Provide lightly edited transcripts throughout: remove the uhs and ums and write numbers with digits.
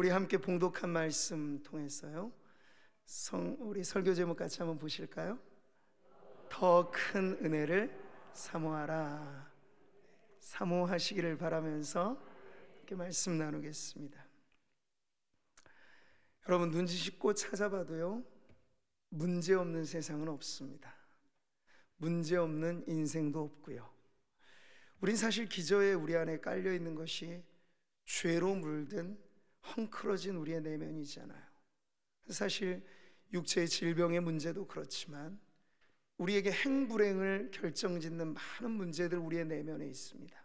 우리 함께 봉독한 말씀 통해서요, 우리 설교 제목 같이 한번 보실까요? 더 큰 은혜를 사모하라. 사모하시기를 바라면서 이렇게 말씀 나누겠습니다. 여러분, 눈치 씻고 찾아봐도요, 문제 없는 세상은 없습니다. 문제 없는 인생도 없고요. 우린 사실 기저에 우리 안에 깔려 있는 것이 죄로 물든 헝클어진 우리의 내면이잖아요. 사실 육체의 질병의 문제도 그렇지만 우리에게 행불행을 결정짓는 많은 문제들 우리의 내면에 있습니다.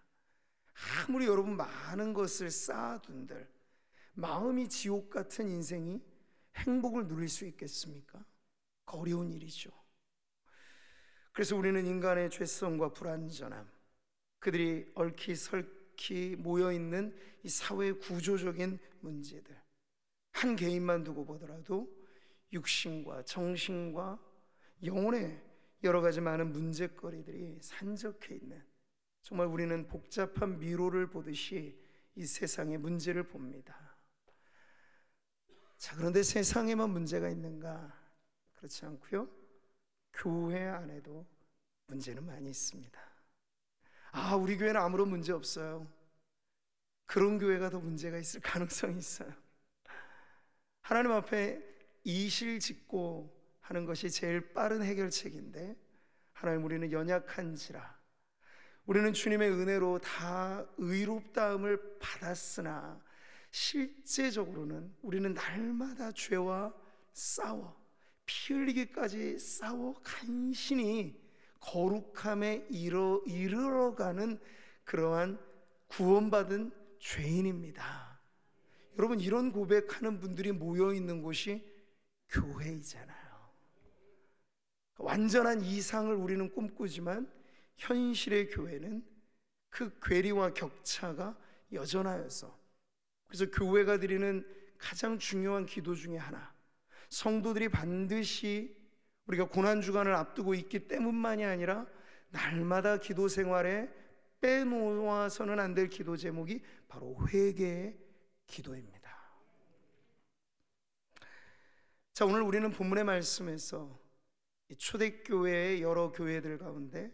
아무리 여러분 많은 것을 쌓아둔들 마음이 지옥 같은 인생이 행복을 누릴 수 있겠습니까? 어려운 일이죠. 그래서 우리는 인간의 죄성과 불완전함, 그들이 얽히설키 모여있는 이 사회의 구조적인 문제들, 한 개인만 두고 보더라도 육신과 정신과 영혼의 여러 가지 많은 문제거리들이 산적해 있는, 정말 우리는 복잡한 미로를 보듯이 이 세상의 문제를 봅니다. 자, 그런데 세상에만 문제가 있는가? 그렇지 않고요, 교회 안에도 문제는 많이 있습니다. 우리 교회는 아무런 문제 없어요. 그런 교회가 더 문제가 있을 가능성이 있어요. 하나님 앞에 이실직고 하는 것이 제일 빠른 해결책인데, 하나님, 우리는 연약한지라 우리는 주님의 은혜로 다 의롭다함을 받았으나 실제적으로는 우리는 날마다 죄와 싸워, 피 흘리기까지 싸워 간신히 거룩함에 이르러가는 그러한 구원받은 죄인입니다. 여러분, 이런 고백하는 분들이 모여있는 곳이 교회이잖아요. 완전한 이상을 우리는 꿈꾸지만 현실의 교회는 그 괴리와 격차가 여전하여서, 그래서 교회가 드리는 가장 중요한 기도 중에 하나, 성도들이 반드시 우리가 고난주간을 앞두고 있기 때문만이 아니라 날마다 기도 생활에 빼놓아서는 안 될 기도 제목이 바로 회개의 기도입니다. 자, 오늘 우리는 본문의 말씀에서 이 초대교회의 여러 교회들 가운데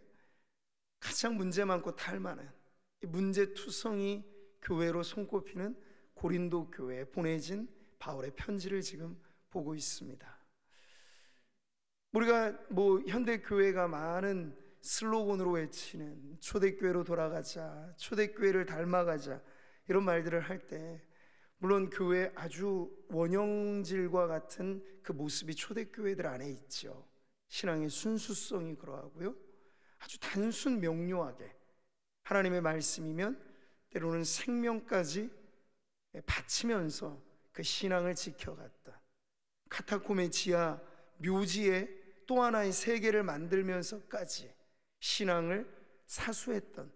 가장 문제 많고 탈 많은 이 문제투성이 교회로 손꼽히는 고린도 교회에 보내진 바울의 편지를 지금 보고 있습니다. 우리가 현대교회가 많은 슬로건으로 외치는 초대교회로 돌아가자, 초대교회를 닮아가자, 이런 말들을 할 때 물론 교회의 아주 원형질과 같은 그 모습이 초대교회들 안에 있죠. 신앙의 순수성이 그러하고요, 아주 단순 명료하게 하나님의 말씀이면 때로는 생명까지 바치면서 그 신앙을 지켜갔다. 카타콤의 지하 묘지에 또 하나의 세계를 만들면서까지 신앙을 사수했던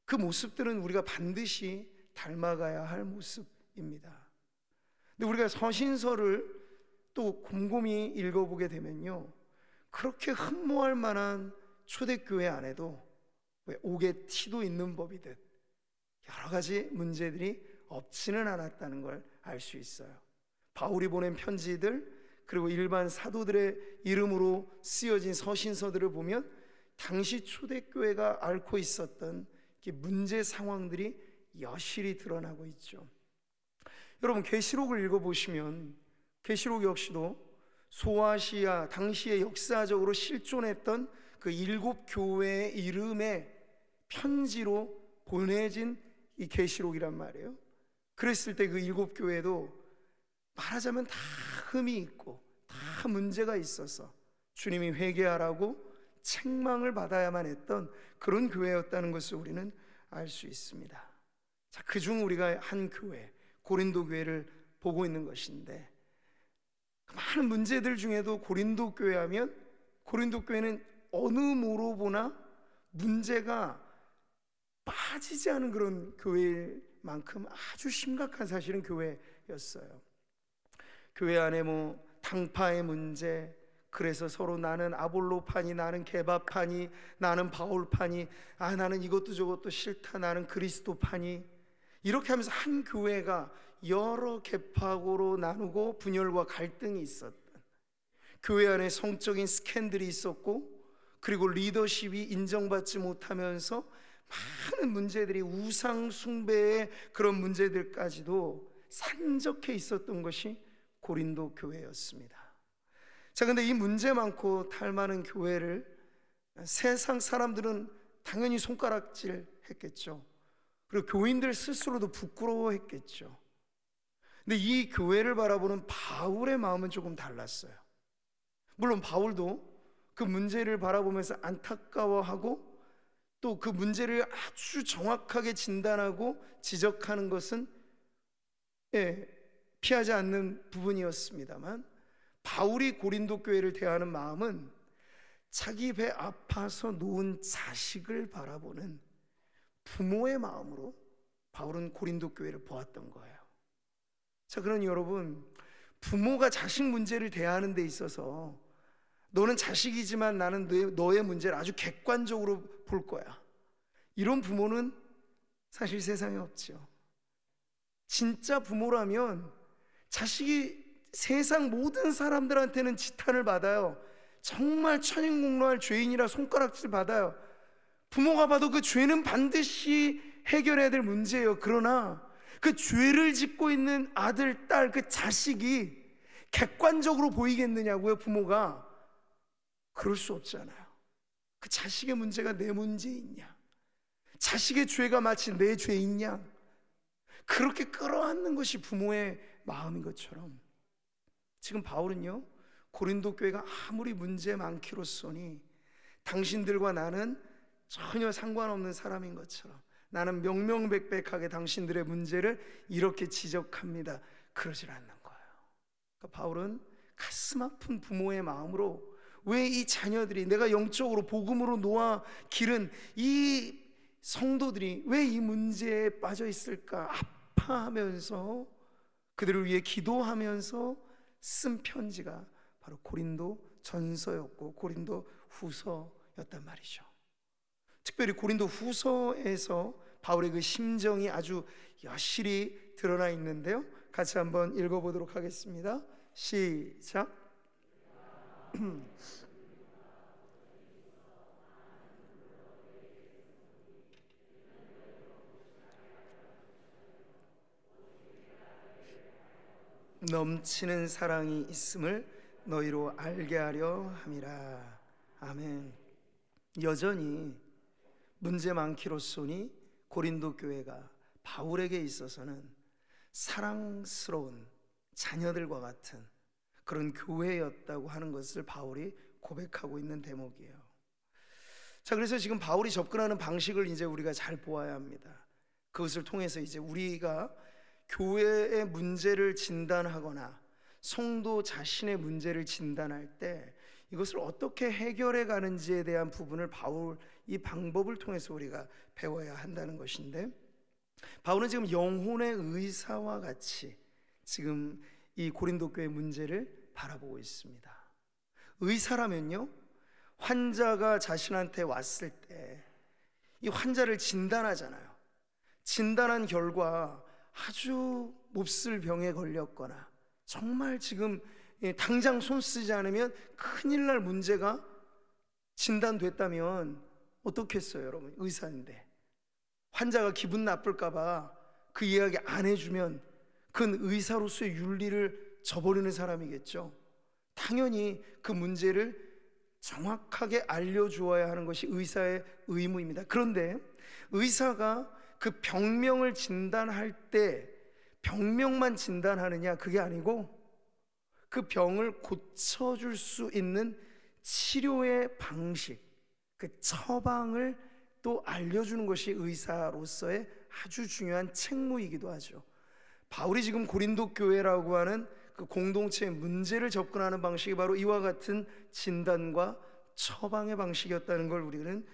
그 모습들은 우리가 반드시 닮아가야 할 모습입니다. 근데 우리가 서신서를 또 곰곰이 읽어보게 되면요, 그렇게 흠모할 만한 초대교회 안에도 왜 옥의 티도 있는 법이듯 여러 가지 문제들이 없지는 않았다는 걸 알 수 있어요. 바울이 보낸 편지들, 그리고 일반 사도들의 이름으로 쓰여진 서신서들을 보면 당시 초대교회가 앓고 있었던 문제 상황들이 여실히 드러나고 있죠. 여러분, 계시록을 읽어보시면 계시록 역시도 소아시아 당시에 역사적으로 실존했던 그 7 교회의 이름의 편지로 보내진 이 계시록이란 말이에요. 그랬을 때 그 7 교회도 말하자면 다 흠이 있고 다 문제가 있어서 주님이 회개하라고 책망을 받아야만 했던 그런 교회였다는 것을 우리는 알 수 있습니다. 자, 그중 우리가 한 교회, 고린도 교회를 보고 있는 것인데, 그 많은 문제들 중에도 고린도 교회 하면 고린도 교회는 어느 모로 보나 문제가 빠지지 않은 그런 교회만큼 아주 심각한 사실은 교회였어요. 교회 안에 당파의 문제, 그래서 서로 나는 아볼로파니, 나는 게바파니, 나는 바울파니, 나는 이것도 저것도 싫다, 나는 그리스도파니, 이렇게 하면서 한 교회가 여러 계파고로 나누고 분열과 갈등이 있었던, 교회 안에 성적인 스캔들이 있었고, 그리고 리더십이 인정받지 못하면서 많은 문제들이, 우상 숭배의 그런 문제들까지도 산적해 있었던 것이 고린도 교회였습니다. 자, 근데 이 문제 많고 탈 많은 교회를 세상 사람들은 당연히 손가락질 했겠죠. 그리고 교인들 스스로도 부끄러워했겠죠. 근데 이 교회를 바라보는 바울의 마음은 조금 달랐어요. 물론 바울도 그 문제를 바라보면서 안타까워하고, 또 그 문제를 아주 정확하게 진단하고 지적하는 것은 피하지 않는 부분이었습니다만, 바울이 고린도 교회를 대하는 마음은 자기 배 아파서 놓은 자식을 바라보는 부모의 마음으로 바울은 고린도 교회를 보았던 거예요. 자, 그러니 여러분, 부모가 자식 문제를 대하는 데 있어서 너는 자식이지만 나는 너의 문제를 아주 객관적으로 볼 거야, 이런 부모는 사실 세상에 없죠. 진짜 부모라면 자식이 세상 모든 사람들한테는 지탄을 받아요. 정말 천인공노할 죄인이라 손가락질 받아요. 부모가 봐도 그 죄는 반드시 해결해야 될 문제예요. 그러나 그 죄를 짓고 있는 아들, 딸, 그 자식이 객관적으로 보이겠느냐고요, 부모가. 그럴 수 없잖아요. 그 자식의 문제가 내 문제이냐, 자식의 죄가 마치 내 죄이냐, 그렇게 끌어안는 것이 부모의 마음인 것처럼, 지금 바울은요, 고린도 교회가 아무리 문제 많기로서니 당신들과 나는 전혀 상관없는 사람인 것처럼, 나는 명명백백하게 당신들의 문제를 이렇게 지적합니다, 그러질 않는 거예요. 그러니까 바울은 가슴 아픈 부모의 마음으로, 왜 이 자녀들이, 내가 영적으로 복음으로 놓아 기른 이 성도들이 왜 이 문제에 빠져 있을까 아파하면서 그들을 위해 기도하면서 쓴 편지가 바로 고린도 전서였고 고린도 후서였단 말이죠. 특별히 고린도 후서에서 바울의 그 심정이 아주 여실히 드러나 있는데요, 같이 한번 읽어보도록 하겠습니다. 시작. 넘치는 사랑이 있음을 너희로 알게 하려 함이라. 아멘. 여전히 문제 많기로소니 고린도 교회가 바울에게 있어서는 사랑스러운 자녀들과 같은 그런 교회였다고 하는 것을 바울이 고백하고 있는 대목이에요. 자, 그래서 지금 바울이 접근하는 방식을 이제 우리가 잘 보아야 합니다. 그것을 통해서 이제 우리가 교회의 문제를 진단하거나 성도 자신의 문제를 진단할 때 이것을 어떻게 해결해 가는지에 대한 부분을 바울 이 방법을 통해서 우리가 배워야 한다는 것인데, 바울은 지금 영혼의 의사와 같이 지금 이 고린도 교회 문제를 바라보고 있습니다. 의사라면요, 환자가 자신한테 왔을 때 이 환자를 진단하잖아요. 진단한 결과 아주 몹쓸 병에 걸렸거나 정말 지금 당장 손 쓰지 않으면 큰일 날 문제가 진단됐다면 어떻겠어요, 여러분? 의사인데 환자가 기분 나쁠까봐 그 이야기 안 해주면 그건 의사로서의 윤리를 저버리는 사람이겠죠. 당연히 그 문제를 정확하게 알려주어야 하는 것이 의사의 의무입니다. 그런데 의사가 그 병명을 진단할 때 병명만 진단하느냐, 그게 아니고 그 병을 고쳐줄 수 있는 치료의 방식, 그 처방을 또 알려주는 것이 의사로서의 아주 중요한 책무이기도 하죠. 바울이 지금 고린도 교회라고 하는 그 공동체의 문제를 접근하는 방식이 바로 이와 같은 진단과 처방의 방식이었다는 걸 우리는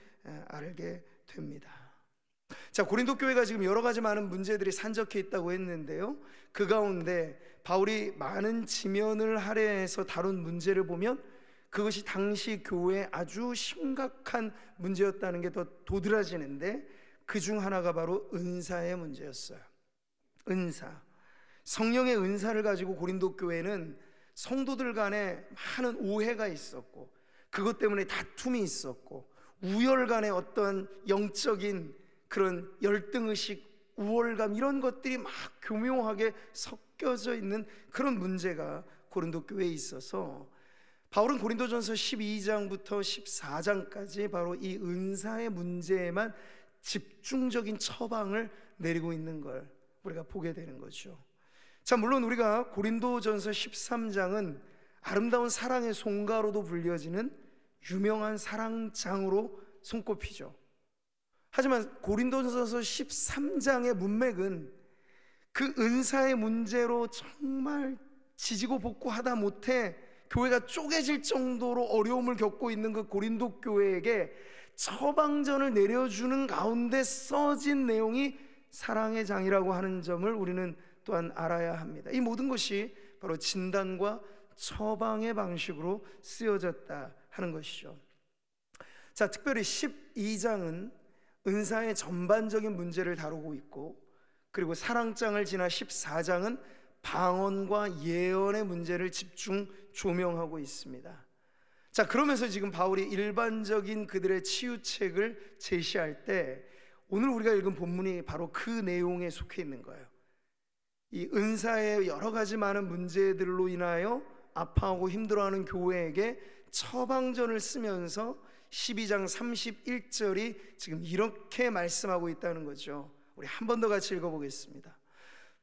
알게 됩니다. 자, 고린도 교회가 지금 여러 가지 많은 문제들이 산적해 있다고 했는데요, 그 가운데 바울이 많은 지면을 할애해서 다룬 문제를 보면 그것이 당시 교회에 아주 심각한 문제였다는 게 더 도드라지는데, 그 중 하나가 바로 은사의 문제였어요. 은사. 성령의 은사를 가지고 고린도 교회는 성도들 간에 많은 오해가 있었고, 그것 때문에 다툼이 있었고, 우열 간의 어떤 영적인 그런 열등의식, 우월감, 이런 것들이 막 교묘하게 섞여져 있는 그런 문제가 고린도 교회에 있어서 바울은 고린도전서 12장부터 14장까지 바로 이 은사의 문제에만 집중적인 처방을 내리고 있는 걸 우리가 보게 되는 거죠. 자, 물론 우리가 고린도전서 13장은 아름다운 사랑의 송가로도 불려지는 유명한 사랑장으로 손꼽히죠. 하지만 고린도전서 13장의 문맥은 그 은사의 문제로 정말 지지고 볶고하다 못해 교회가 쪼개질 정도로 어려움을 겪고 있는 그 고린도 교회에게 처방전을 내려주는 가운데 써진 내용이 사랑의 장이라고 하는 점을 우리는 또한 알아야 합니다. 이 모든 것이 바로 진단과 처방의 방식으로 쓰여졌다 하는 것이죠. 자, 특별히 12장은 은사의 전반적인 문제를 다루고 있고, 그리고 사랑장을 지나 14장은 방언과 예언의 문제를 집중 조명하고 있습니다. 자, 그러면서 지금 바울이 일반적인 그들의 치유책을 제시할 때 오늘 우리가 읽은 본문이 바로 그 내용에 속해 있는 거예요. 이 은사의 여러 가지 많은 문제들로 인하여 아파하고 힘들어하는 교회에게 처방전을 쓰면서 12장 31절이 지금 이렇게 말씀하고 있다는 거죠. 우리 한 번 더 같이 읽어보겠습니다.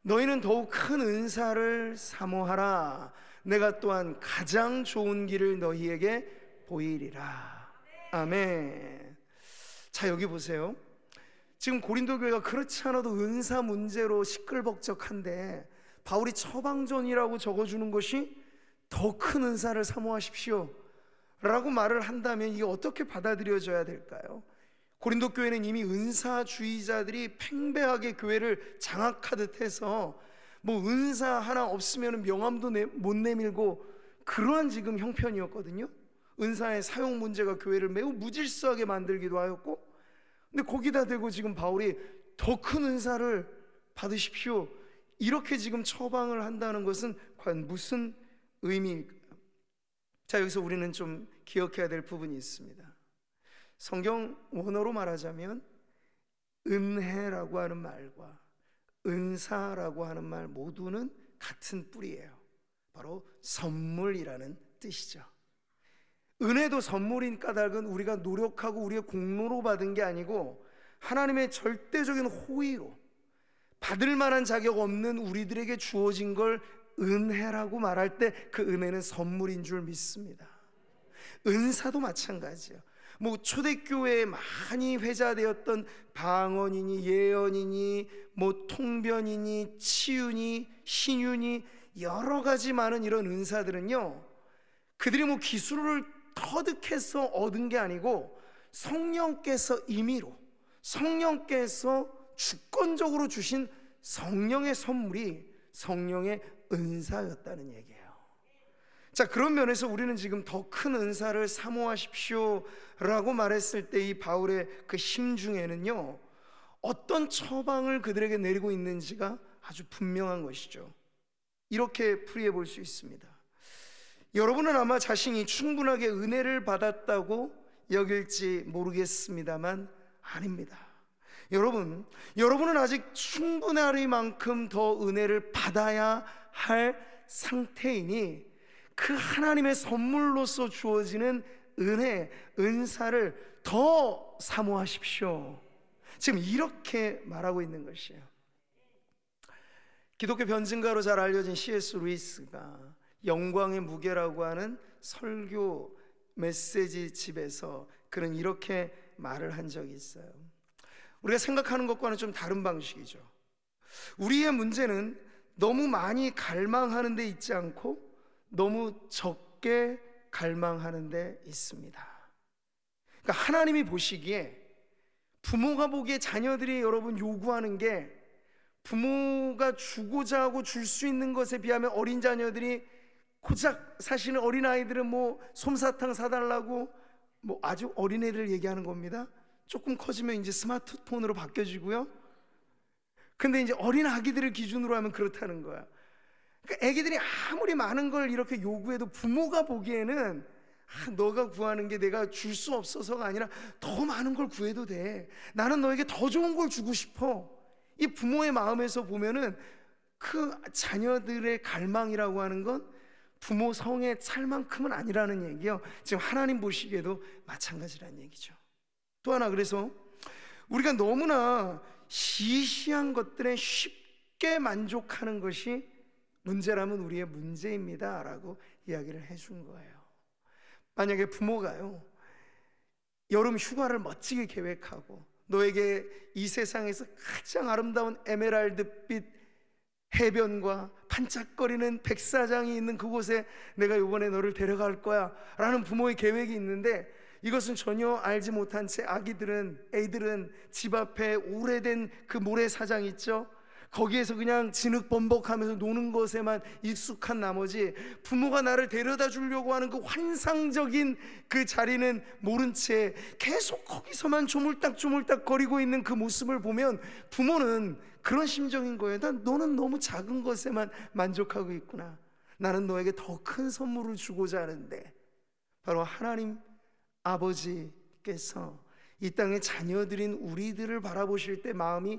너희는 더욱 큰 은사를 사모하라. 내가 또한 가장 좋은 길을 너희에게 보이리라. 아멘. 자, 여기 보세요. 지금 고린도 교회가 그렇지 않아도 은사 문제로 시끌벅적한데 바울이 처방전이라고 적어주는 것이 더 큰 은사를 사모하십시오 라고 말을 한다면 이게 어떻게 받아들여져야 될까요? 고린도 교회는 이미 은사주의자들이 팽배하게 교회를 장악하듯 해서 뭐 은사 하나 없으면 명함도 못 내밀고 그러한 지금 형편이었거든요. 은사의 사용 문제가 교회를 매우 무질서하게 만들기도 하였고, 근데 거기다 대고 지금 바울이 더 큰 은사를 받으십시오 이렇게 지금 처방을 한다는 것은 과연 무슨 의미일까요? 자, 여기서 우리는 좀 기억해야 될 부분이 있습니다. 성경 원어로 말하자면 은혜라고 하는 말과 은사라고 하는 말 모두는 같은 뿌리예요. 바로 선물이라는 뜻이죠. 은혜도 선물인 까닭은 우리가 노력하고 우리의 공로로 받은 게 아니고 하나님의 절대적인 호의로 받을 만한 자격 없는 우리들에게 주어진 걸 은혜라고 말할 때 그 은혜는 선물인 줄 믿습니다. 은사도 마찬가지예요. 뭐 초대교회에 많이 회자되었던 방언이니 예언이니 뭐 통변이니 치유니 신유니 여러 가지 많은 이런 은사들은요, 그들이 뭐 기술을 터득해서 얻은 게 아니고 성령께서 임의로 성령께서 주권적으로 주신 성령의 선물이 성령의 은사였다는 얘기예요. 자, 그런 면에서 우리는 지금 더 큰 은사를 사모하십시오 라고 말했을 때 이 바울의 그 심중에는요, 어떤 처방을 그들에게 내리고 있는지가 아주 분명한 것이죠. 이렇게 풀이해 볼 수 있습니다. 여러분은 아마 자신이 충분하게 은혜를 받았다고 여길지 모르겠습니다만 아닙니다. 여러분은 아직 충분하리만큼 더 은혜를 받아야 할 상태이니 그 하나님의 선물로서 주어지는 은혜, 은사를 더 사모하십시오. 지금 이렇게 말하고 있는 것이에요. 기독교 변증가로 잘 알려진 C.S. 루이스가 영광의 무게라고 하는 설교 메시지 집에서 그는 이렇게 말을 한 적이 있어요. 우리가 생각하는 것과는 좀 다른 방식이죠. 우리의 문제는 너무 많이 갈망하는 데 있지 않고 너무 적게 갈망하는 데 있습니다. 그러니까 하나님이 보시기에, 부모가 보기에 자녀들이 여러분 요구하는 게 부모가 주고자 하고 줄 수 있는 것에 비하면 어린 자녀들이 고작 사실은 어린아이들은 뭐 솜사탕 사달라고 뭐 아주 어린애들 얘기하는 겁니다. 조금 커지면 이제 스마트폰으로 바뀌어지고요. 근데 이제 어린 아기들을 기준으로 하면 그렇다는 거야. 그러니까 애기들이 아무리 많은 걸 이렇게 요구해도 부모가 보기에는 너가 구하는 게 내가 줄 수 없어서가 아니라 더 많은 걸 구해도 돼. 나는 너에게 더 좋은 걸 주고 싶어. 이 부모의 마음에서 보면은 그 자녀들의 갈망이라고 하는 건 부모 성에 찰 만큼은 아니라는 얘기요. 지금 하나님 보시기에도 마찬가지라는 얘기죠. 또 하나, 그래서 우리가 너무나 시시한 것들에 쉽게 만족하는 것이 문제라면 우리의 문제입니다 라고 이야기를 해준 거예요. 만약에 부모가요, 여름 휴가를 멋지게 계획하고 너에게 이 세상에서 가장 아름다운 에메랄드빛 해변과 반짝거리는 백사장이 있는 그곳에 내가 이번에 너를 데려갈 거야 라는 부모의 계획이 있는데, 이것은 전혀 알지 못한 채 애들은 집 앞에 오래된 그 모래사장 있죠, 거기에서 그냥 진흙범벅하면서 노는 것에만 익숙한 나머지 부모가 나를 데려다 주려고 하는 그 환상적인 그 자리는 모른 채 계속 거기서만 조물딱 거리고 있는 그 모습을 보면 부모는 그런 심정인 거예요. 너는 너무 작은 것에만 만족하고 있구나. 나는 너에게 더 큰 선물을 주고자 하는데. 바로 하나님 아버지께서 이 땅의 자녀들인 우리들을 바라보실 때 마음이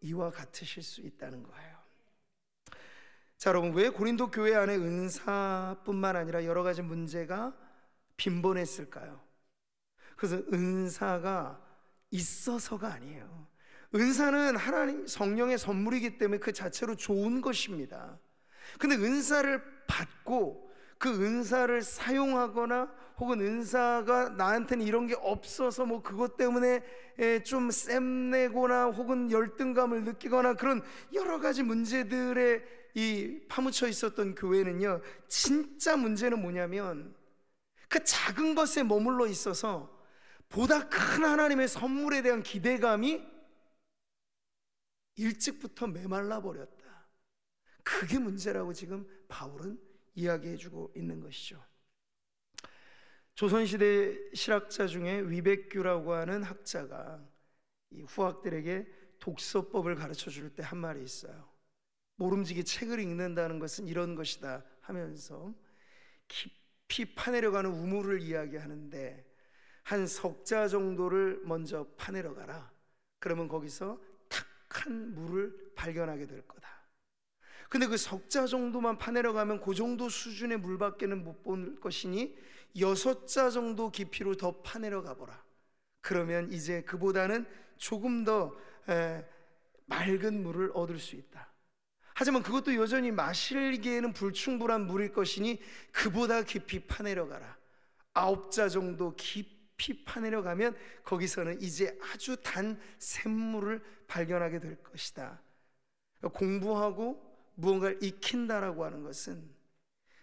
이와 같으실 수 있다는 거예요. 자, 여러분, 왜 고린도 교회 안에 은사뿐만 아니라 여러 가지 문제가 빈번했을까요? 그것은 은사가 있어서가 아니에요. 은사는 하나님 성령의 선물이기 때문에 그 자체로 좋은 것입니다. 근데 은사를 받고 그 은사를 사용하거나 혹은 은사가 나한테는 이런 게 없어서 뭐 그것 때문에 좀 쌤내거나 혹은 열등감을 느끼거나 그런 여러 가지 문제들에 파묻혀 있었던 교회는요, 진짜 문제는 뭐냐면 그 작은 것에 머물러 있어서 보다 큰 하나님의 선물에 대한 기대감이 일찍부터 메말라 버렸다. 그게 문제라고 지금 바울은 이야기해주고 있는 것이죠. 조선시대 실학자 중에 위백규라고 하는 학자가 이 후학들에게 독서법을 가르쳐 줄 때 한 말이 있어요. 모름지기 책을 읽는다는 것은 이런 것이다 하면서 깊이 파내려가는 우물을 이야기하는데, 한 석자 정도를 먼저 파내려 가라. 그러면 거기서 탁한 물을 발견하게 될 거다. 근데 그 석자 정도만 파내려 가면 그 정도 수준의 물밖에는 못 볼 것이니 6자 정도 깊이로 더 파내려 가보라. 그러면 이제 그보다는 조금 더 맑은 물을 얻을 수 있다. 하지만 그것도 여전히 마시기에는 불충분한 물일 것이니 그보다 깊이 파내려 가라. 9자 정도 깊이 파내려 가면 거기서는 이제 아주 단 샘물을 발견하게 될 것이다. 공부하고 무언가를 익힌다라고 하는 것은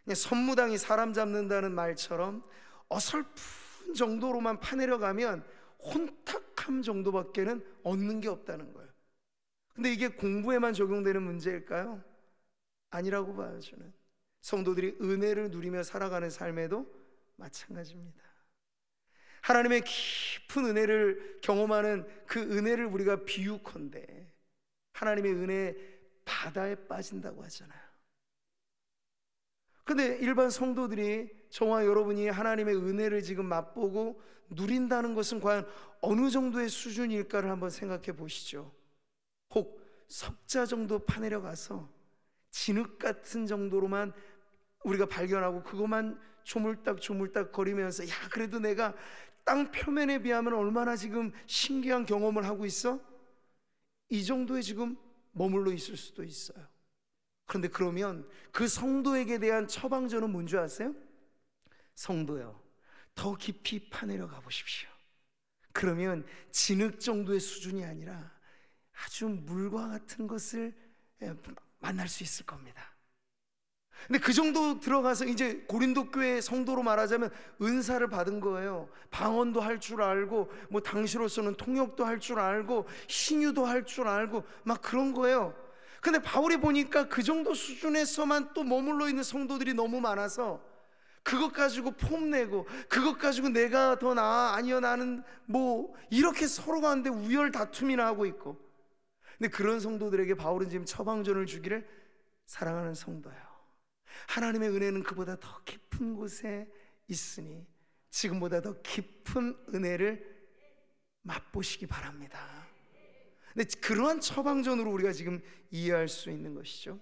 그냥 선무당이 사람 잡는다는 말처럼 어설픈 정도로만 파내려 가면 혼탁함 정도밖에는 얻는 게 없다는 거예요. 근데 이게 공부에만 적용되는 문제일까요? 아니라고 봐요. 저는 성도들이 은혜를 누리며 살아가는 삶에도 마찬가지입니다. 하나님의 깊은 은혜를 경험하는 그 은혜를 우리가 비유컨대 하나님의 은혜 바다에 빠진다고 하잖아요. 근데 일반 성도들이, 저와 여러분이 하나님의 은혜를 지금 맛보고 누린다는 것은 과연 어느 정도의 수준일까를 한번 생각해 보시죠. 혹 석자 정도 파내려 가서 진흙 같은 정도로만 우리가 발견하고 그것만 조물딱 거리면서, 야, 그래도 내가 땅 표면에 비하면 얼마나 지금 신기한 경험을 하고 있어? 이 정도에 지금 머물러 있을 수도 있어요. 그런데 그러면 그 성도에게 대한 처방전은 뭔지 아세요? 성도요, 더 깊이 파내려 가보십시오. 그러면 진흙 정도의 수준이 아니라 아주 물과 같은 것을 만날 수 있을 겁니다. 근데 그 정도 들어가서 이제 고린도 교회 성도로 말하자면 은사를 받은 거예요. 방언도 할 줄 알고, 뭐 당시로서는 통역도 할 줄 알고, 신유도 할 줄 알고 막 그런 거예요. 근데 바울이 보니까 그 정도 수준에서만 또 머물러 있는 성도들이 너무 많아서 그것 가지고 폼내고, 그것 가지고 내가 더 나아, 아니요 나는 뭐, 이렇게 서로 가는데 우열 다툼이나 하고 있고. 근데 그런 성도들에게 바울은 지금 처방전을 주기를, 사랑하는 성도요, 하나님의 은혜는 그보다 더 깊은 곳에 있으니 지금보다 더 깊은 은혜를 맛보시기 바랍니다. 근데 그러한 처방전으로 우리가 지금 이해할 수 있는 것이죠.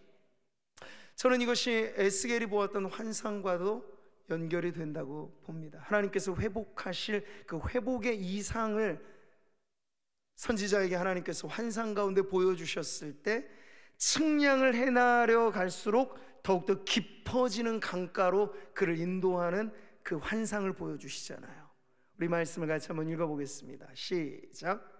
저는 이것이 에스겔이 보았던 환상과도 연결이 된다고 봅니다. 하나님께서 회복하실 그 회복의 이상을 선지자에게 하나님께서 환상 가운데 보여주셨을 때 측량을 해나려 갈수록 더욱더 깊어지는 강가로 그를 인도하는 그 환상을 보여주시잖아요. 우리 말씀을 같이 한번 읽어보겠습니다. 시작.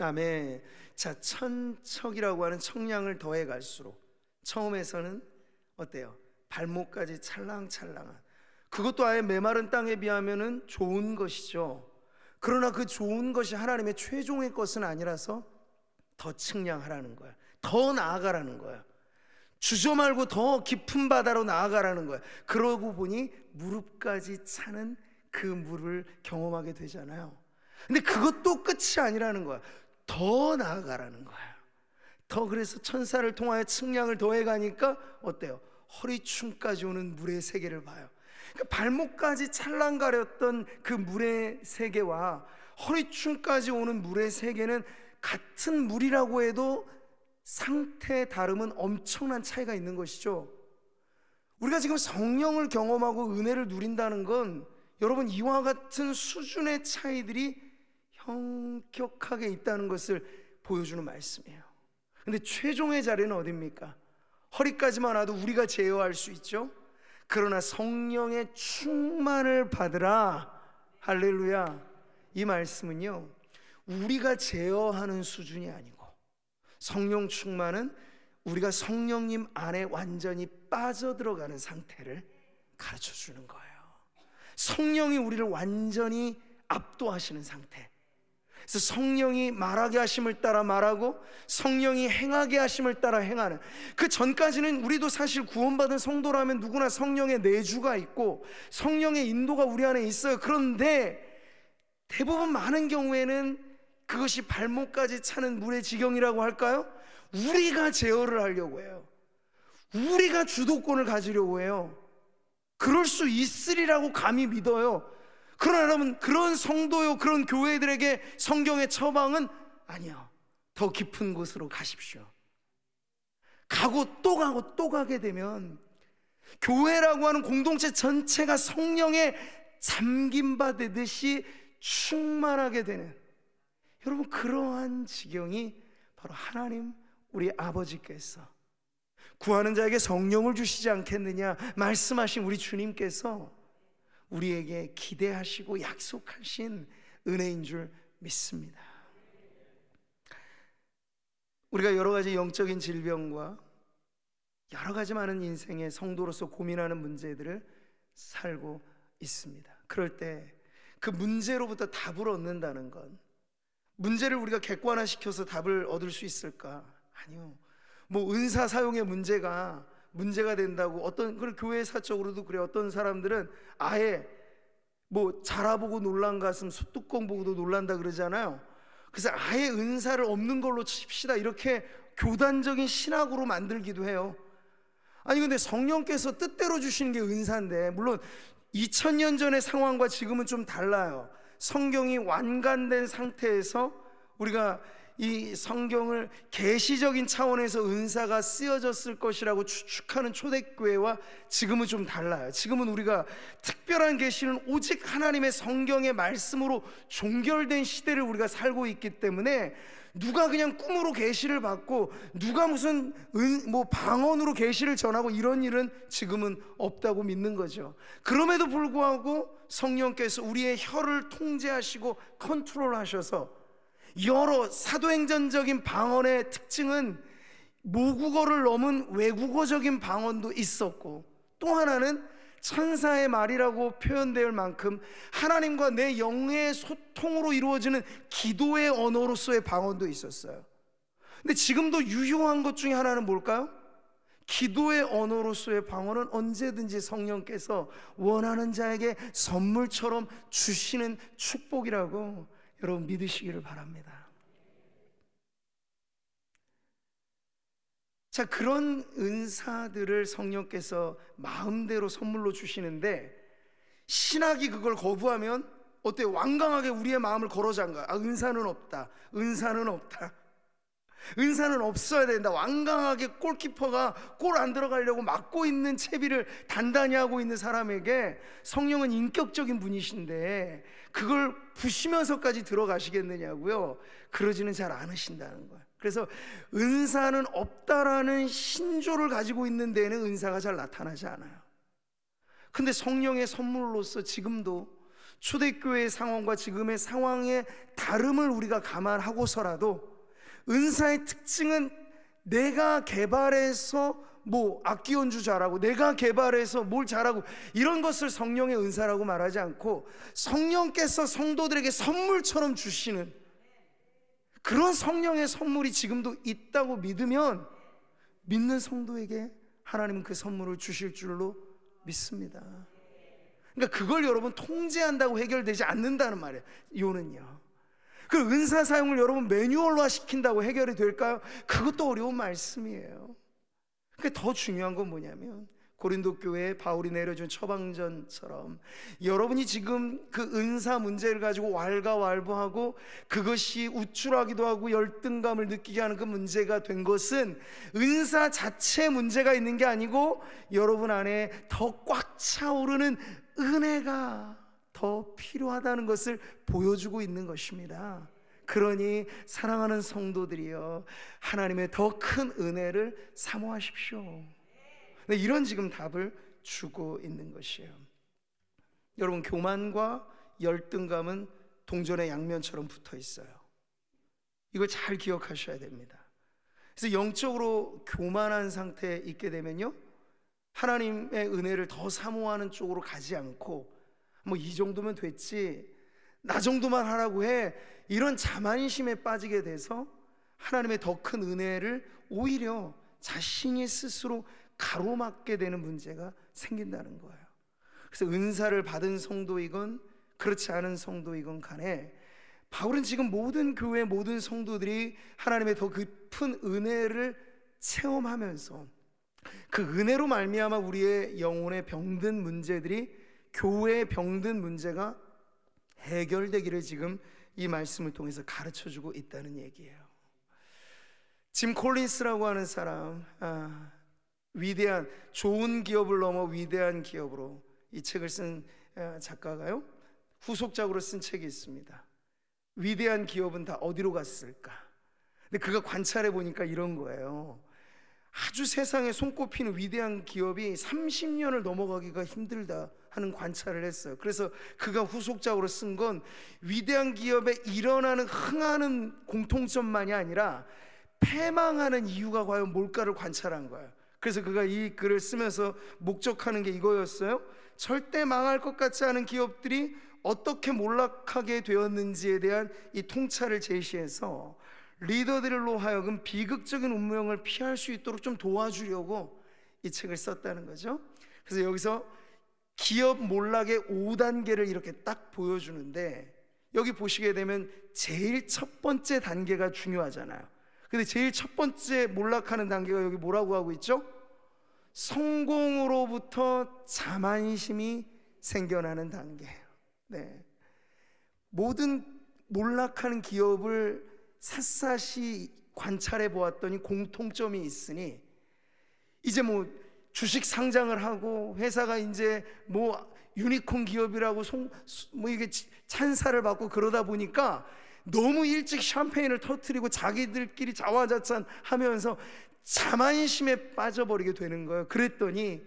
아멘. 자, 천척이라고 하는 청량을 더해 갈수록 처음에서는 어때요? 발목까지 찰랑찰랑한, 그것도 아예 메마른 땅에 비하면은 좋은 것이죠. 그러나 그 좋은 것이 하나님의 최종의 것은 아니라서 더 측량하라는 거야. 더 나아가라는 거야. 주저 말고 더 깊은 바다로 나아가라는 거야. 그러고 보니 무릎까지 차는 그 물을 경험하게 되잖아요. 근데 그것도 끝이 아니라는 거야. 더 나아가라는 거야. 더, 그래서 천사를 통하여 측량을 더해 가니까 어때요? 허리춤까지 오는 물의 세계를 봐요. 그러니까 발목까지 찰랑 가렸던 그 물의 세계와 허리춤까지 오는 물의 세계는 같은 물이라고 해도 상태의 다름은 엄청난 차이가 있는 것이죠. 우리가 지금 성령을 경험하고 은혜를 누린다는 건 여러분, 이와 같은 수준의 차이들이 현격하게 있다는 것을 보여주는 말씀이에요. 근데 최종의 자리는 어디입니까? 허리까지만 와도 우리가 제어할 수 있죠. 그러나 성령의 충만을 받으라. 할렐루야. 이 말씀은요, 우리가 제어하는 수준이 아니고 성령 충만은 우리가 성령님 안에 완전히 빠져들어가는 상태를 가르쳐 주는 거예요. 성령이 우리를 완전히 압도하시는 상태. 그래서 성령이 말하게 하심을 따라 말하고 성령이 행하게 하심을 따라 행하는, 그 전까지는 우리도 사실 구원받은 성도라면 누구나 성령의 내주가 있고 성령의 인도가 우리 안에 있어요. 그런데 대부분 많은 경우에는 그것이 발목까지 차는 물의 지경이라고 할까요? 우리가 제어를 하려고 해요. 우리가 주도권을 가지려고 해요. 그럴 수 있으리라고 감히 믿어요. 그러나 여러분, 그런 성도요, 그런 교회들에게 성경의 처방은 아니요, 더 깊은 곳으로 가십시오. 가고 또 가게 되면 교회라고 하는 공동체 전체가 성령에 잠김받듯이 충만하게 되는, 여러분, 그러한 지경이 바로 하나님 우리 아버지께서 구하는 자에게 성령을 주시지 않겠느냐 말씀하신 우리 주님께서 우리에게 기대하시고 약속하신 은혜인 줄 믿습니다. 우리가 여러 가지 영적인 질병과 여러 가지 많은 인생의 성도로서 고민하는 문제들을 살고 있습니다. 그럴 때 그 문제로부터 답을 얻는다는 건, 문제를 우리가 객관화시켜서 답을 얻을 수 있을까? 아니요. 뭐 은사 사용의 문제가 된다고, 어떤 그 교회 사적으로도 그래. 어떤 사람들은 아예 뭐 자라보고 놀란 가슴 숫뚜껑 보고도 놀란다 그러잖아요. 그래서 아예 은사를 없는 걸로 칩시다, 이렇게 교단적인 신학으로 만들기도 해요. 아니 근데 성령께서 뜻대로 주시는 게 은사인데, 물론 2000년 전의 상황과 지금은 좀 달라요. 성경이 완간된 상태에서 우리가 이 성경을 계시적인 차원에서 은사가 쓰여졌을 것이라고 추측하는 초대교회와 지금은 좀 달라요. 지금은 우리가 특별한 계시는 오직 하나님의 성경의 말씀으로 종결된 시대를 우리가 살고 있기 때문에 누가 그냥 꿈으로 계시를 받고 누가 무슨 방언으로 계시를 전하고 이런 일은 지금은 없다고 믿는 거죠. 그럼에도 불구하고 성령께서 우리의 혀를 통제하시고 컨트롤하셔서, 여러 사도행전적인 방언의 특징은 모국어를 넘은 외국어적인 방언도 있었고, 또 하나는 천사의 말이라고 표현될 만큼 하나님과 내 영의 소통으로 이루어지는 기도의 언어로서의 방언도 있었어요. 근데 지금도 유효한 것 중에 하나는 뭘까요? 기도의 언어로서의 방언은 언제든지 성령께서 원하는 자에게 선물처럼 주시는 축복이라고 여러분 믿으시기를 바랍니다. 자, 그런 은사들을 성령께서 마음대로 선물로 주시는데 신학이 그걸 거부하면 어때요? 완강하게 우리의 마음을 걸어잠가요. 은사는 없다, 은사는 없다, 은사는 없어야 된다. 완강하게 골키퍼가 골 안 들어가려고 막고 있는 채비를 단단히 하고 있는 사람에게 성령은 인격적인 분이신데 그걸 부시면서까지 들어가시겠느냐고요? 그러지는 잘 않으신다는 거예요. 그래서 은사는 없다라는 신조를 가지고 있는 데에는 은사가 잘 나타나지 않아요. 근데 성령의 선물로서 지금도 초대교회의 상황과 지금의 상황의 다름을 우리가 감안하고서라도 은사의 특징은 내가 개발해서 뭐 악기 연주 잘하고 내가 개발해서 뭘 잘하고 이런 것을 성령의 은사라고 말하지 않고 성령께서 성도들에게 선물처럼 주시는 그런 성령의 선물이 지금도 있다고 믿으면 믿는 성도에게 하나님은 그 선물을 주실 줄로 믿습니다. 그러니까 그걸 여러분 통제한다고 해결되지 않는다는 말이에요. 이유는요, 그 은사 사용을 여러분 매뉴얼화 시킨다고 해결이 될까요? 그것도 어려운 말씀이에요. 그러니까 더 중요한 건 뭐냐면 고린도 교회에 바울이 내려준 처방전처럼 여러분이 지금 그 은사 문제를 가지고 왈가왈부하고 그것이 우쭐하기도 하고 열등감을 느끼게 하는 그 문제가 된 것은 은사 자체에 문제가 있는 게 아니고 여러분 안에 더 꽉 차오르는 은혜가 더 필요하다는 것을 보여주고 있는 것입니다. 그러니 사랑하는 성도들이여, 하나님의 더 큰 은혜를 사모하십시오. 네, 이런 지금 답을 주고 있는 것이에요. 여러분, 교만과 열등감은 동전의 양면처럼 붙어 있어요. 이걸 잘 기억하셔야 됩니다. 그래서 영적으로 교만한 상태에 있게 되면요, 하나님의 은혜를 더 사모하는 쪽으로 가지 않고 뭐 이 정도면 됐지, 나 정도만 하라고 해, 이런 자만심에 빠지게 돼서 하나님의 더 큰 은혜를 오히려 자신이 스스로 가로막게 되는 문제가 생긴다는 거예요. 그래서 은사를 받은 성도이건 그렇지 않은 성도이건 간에 바울은 지금 모든 교회 모든 성도들이 하나님의 더 깊은 은혜를 체험하면서 그 은혜로 말미암아 우리의 영혼에 병든 문제들이, 교회에 병든 문제가 해결되기를 지금 이 말씀을 통해서 가르쳐주고 있다는 얘기예요. 짐 콜린스라고 하는 사람, 위대한, 좋은 기업을 넘어 위대한 기업으로, 이 책을 쓴 작가가요, 후속작으로 쓴 책이 있습니다. 위대한 기업은 다 어디로 갔을까? 근데 그가 관찰해 보니까 이런 거예요. 아주 세상에 손꼽히는 위대한 기업이 30년을 넘어가기가 힘들다 하는 관찰을 했어요. 그래서 그가 후속작으로 쓴 건 위대한 기업에 일어나는 흥하는 공통점만이 아니라 패망하는 이유가 과연 뭘까를 관찰한 거예요. 그래서 그가 이 글을 쓰면서 목적하는 게 이거였어요. 절대 망할 것 같지 않은 기업들이 어떻게 몰락하게 되었는지에 대한 이 통찰을 제시해서 리더들로 하여금 비극적인 운명을 피할 수 있도록 좀 도와주려고 이 책을 썼다는 거죠. 그래서 여기서 기업 몰락의 5단계를 이렇게 딱 보여주는데, 여기 보시게 되면 제일 첫 번째 단계가 중요하잖아요. 근데 제일 첫 번째 몰락하는 단계가 여기 뭐라고 하고 있죠? 성공으로부터 자만심이 생겨나는 단계예요. 네. 모든 몰락하는 기업을 샅샅이 관찰해 보았더니 공통점이 있으니, 이제 뭐 주식 상장을 하고 회사가 이제 뭐 유니콘 기업이라고 뭐 이게 찬사를 받고 그러다 보니까 너무 일찍 샴페인을 터뜨리고 자기들끼리 자화자찬하면서 자만심에 빠져버리게 되는 거예요. 그랬더니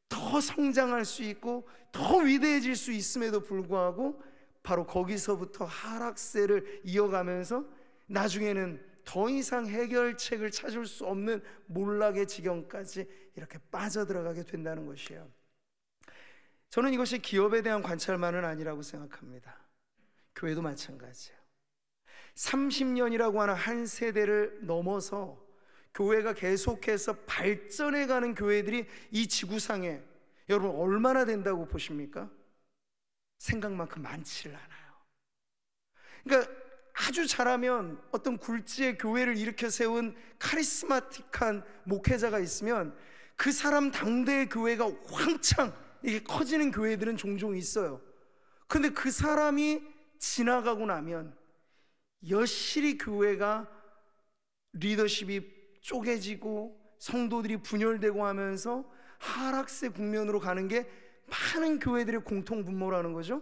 더 성장할 수 있고 더 위대해질 수 있음에도 불구하고 바로 거기서부터 하락세를 이어가면서 나중에는 더 이상 해결책을 찾을 수 없는 몰락의 지경까지 이렇게 빠져들어가게 된다는 것이에요. 저는 이것이 기업에 대한 관찰만은 아니라고 생각합니다. 교회도 마찬가지예요. 30년이라고 하는 한 세대를 넘어서 교회가 계속해서 발전해가는 교회들이 이 지구상에 여러분 얼마나 된다고 보십니까? 생각만큼 많지를 않아요. 그러니까 아주 잘하면 어떤 굴지의 교회를 일으켜 세운 카리스마틱한 목회자가 있으면 그 사람 당대의 교회가 왕창 이게 커지는 교회들은 종종 있어요. 근데 그 사람이 지나가고 나면 여실히 교회가 리더십이 쪼개지고 성도들이 분열되고 하면서 하락세 국면으로 가는 게 많은 교회들의 공통 분모라는 거죠.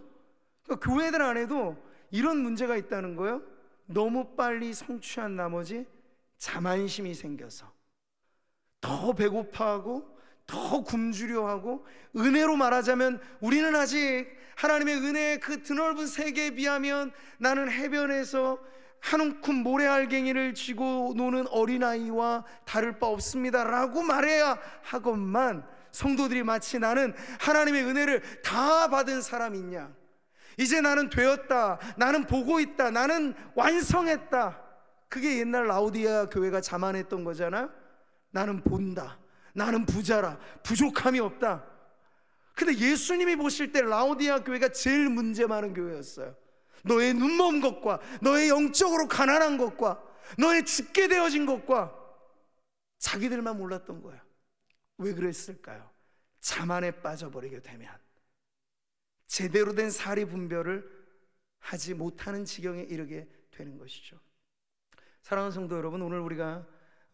그러니까 교회들 안에도 이런 문제가 있다는 거예요. 너무 빨리 성취한 나머지 자만심이 생겨서 더 배고파하고 더 굶주려 하고, 은혜로 말하자면 우리는 아직 하나님의 은혜의 그 드넓은 세계에 비하면 나는 해변에서 한 움큼 모래알갱이를 쥐고 노는 어린아이와 다를 바 없습니다 라고 말해야 하건만, 성도들이 마치 나는 하나님의 은혜를 다 받은 사람이냐, 이제 나는 되었다, 나는 보고 있다, 나는 완성했다. 그게 옛날 라오디아 교회가 자만했던 거잖아. 나는 본다, 나는 부자라, 부족함이 없다. 근데 예수님이 보실 때 라오디아 교회가 제일 문제 많은 교회였어요. 너의 눈먼 것과 너의 영적으로 가난한 것과 너의 죽게 되어진 것과 자기들만 몰랐던 거야. 왜 그랬을까요? 자만에 빠져버리게 되면 제대로 된 사리 분별을 하지 못하는 지경에 이르게 되는 것이죠. 사랑하는 성도 여러분, 오늘 우리가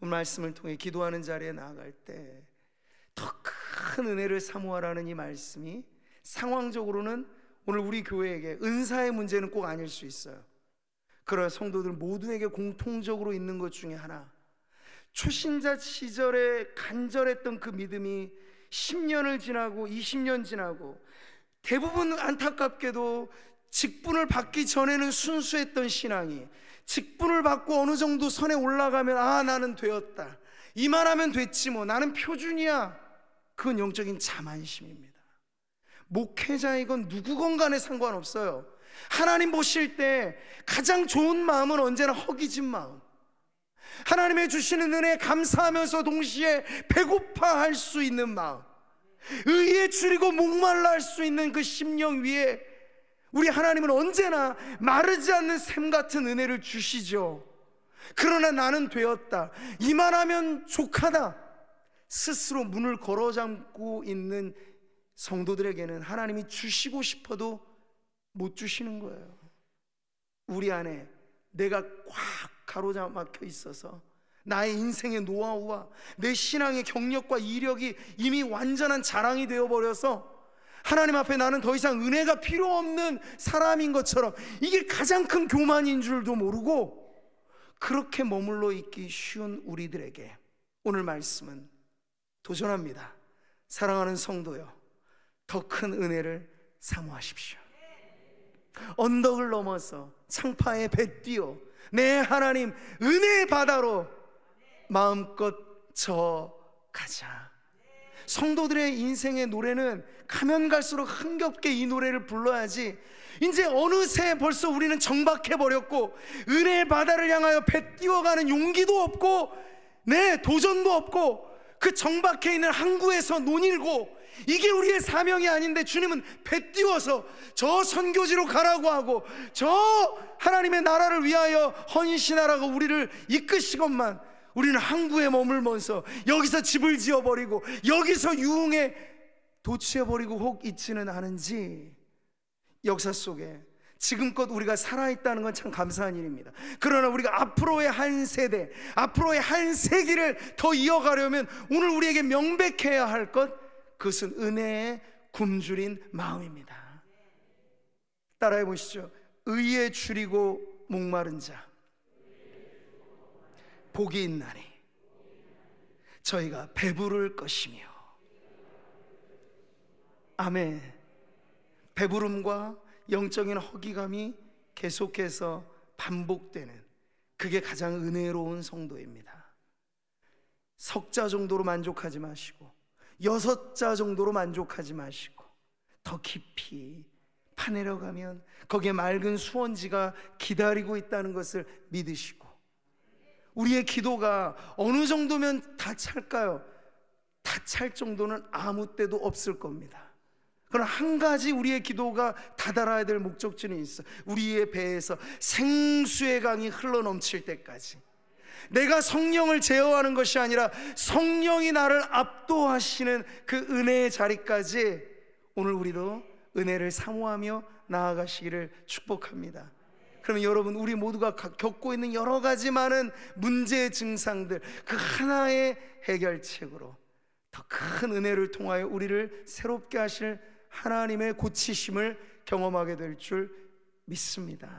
말씀을 통해 기도하는 자리에 나아갈 때 더 큰 은혜를 사모하라는 이 말씀이 상황적으로는 오늘 우리 교회에게 은사의 문제는 꼭 아닐 수 있어요. 그러나 성도들 모두에게 공통적으로 있는 것 중에 하나, 초신자 시절에 간절했던 그 믿음이 10년을 지나고 20년 지나고 대부분 안타깝게도 직분을 받기 전에는 순수했던 신앙이 직분을 받고 어느 정도 선에 올라가면 아 나는 되었다, 이만하면 됐지 뭐, 나는 표준이야. 그건 영적인 자만심입니다. 목회자이건 누구건 간에 상관없어요. 하나님 보실 때 가장 좋은 마음은 언제나 허기진 마음, 하나님의 주시는 은혜에 감사하면서 동시에 배고파할 수 있는 마음, 의에 줄이고 목말라 할 수 있는 그 심령 위에 우리 하나님은 언제나 마르지 않는 샘 같은 은혜를 주시죠. 그러나 나는 되었다, 이만하면 족하다, 스스로 문을 걸어 잠고 있는 성도들에게는 하나님이 주시고 싶어도 못 주시는 거예요. 우리 안에 내가 꽉 가로막혀 있어서 나의 인생의 노하우와 내 신앙의 경력과 이력이 이미 완전한 자랑이 되어버려서 하나님 앞에 나는 더 이상 은혜가 필요 없는 사람인 것처럼, 이게 가장 큰 교만인 줄도 모르고 그렇게 머물러 있기 쉬운 우리들에게 오늘 말씀은 도전합니다. 사랑하는 성도여, 더 큰 은혜를 사모하십시오. 언덕을 넘어서 창파에 배 띄어 내 하나님 은혜의 바다로 마음껏 저어가자. 성도들의 인생의 노래는 가면 갈수록 흥겹게 이 노래를 불러야지, 이제 어느새 벌써 우리는 정박해버렸고 은혜의 바다를 향하여 배 띄워가는 용기도 없고 도전도 없고 그 정박해 있는 항구에서 논일고, 이게 우리의 사명이 아닌데 주님은 배 띄워서 저 선교지로 가라고 하고 저 하나님의 나라를 위하여 헌신하라고 우리를 이끄시건만 우리는 항구에 머물면서 여기서 집을 지어버리고 여기서 유흥에 도취해버리고 혹 있지는 않은지, 역사 속에 지금껏 우리가 살아있다는 건 참 감사한 일입니다. 그러나 우리가 앞으로의 한 세대, 앞으로의 한 세기를 더 이어가려면 오늘 우리에게 명백해야 할 것, 그것은 은혜에 굶주린 마음입니다. 따라해 보시죠. 의에 줄이고 목마른 자 복이 있나니 저희가 배부를 것이며. 아멘. 배부름과 영적인 허기감이 계속해서 반복되는, 그게 가장 은혜로운 성도입니다. 석자 정도로 만족하지 마시고 6자 정도로 만족하지 마시고 더 깊이 파내려가면 거기에 맑은 수원지가 기다리고 있다는 것을 믿으시고, 우리의 기도가 어느 정도면 다 찰까요? 다 찰 정도는 아무 때도 없을 겁니다. 그러나 한 가지 우리의 기도가 다다라야 될 목적지는 있어. 우리의 배에서 생수의 강이 흘러넘칠 때까지. 내가 성령을 제어하는 것이 아니라 성령이 나를 압도하시는 그 은혜의 자리까지 오늘 우리도 은혜를 사모하며 나아가시기를 축복합니다. 그러면 여러분, 우리 모두가 겪고 있는 여러 가지 많은 문제의 증상들, 그 하나의 해결책으로 더 큰 은혜를 통하여 우리를 새롭게 하실 하나님의 고치심을 경험하게 될 줄 믿습니다.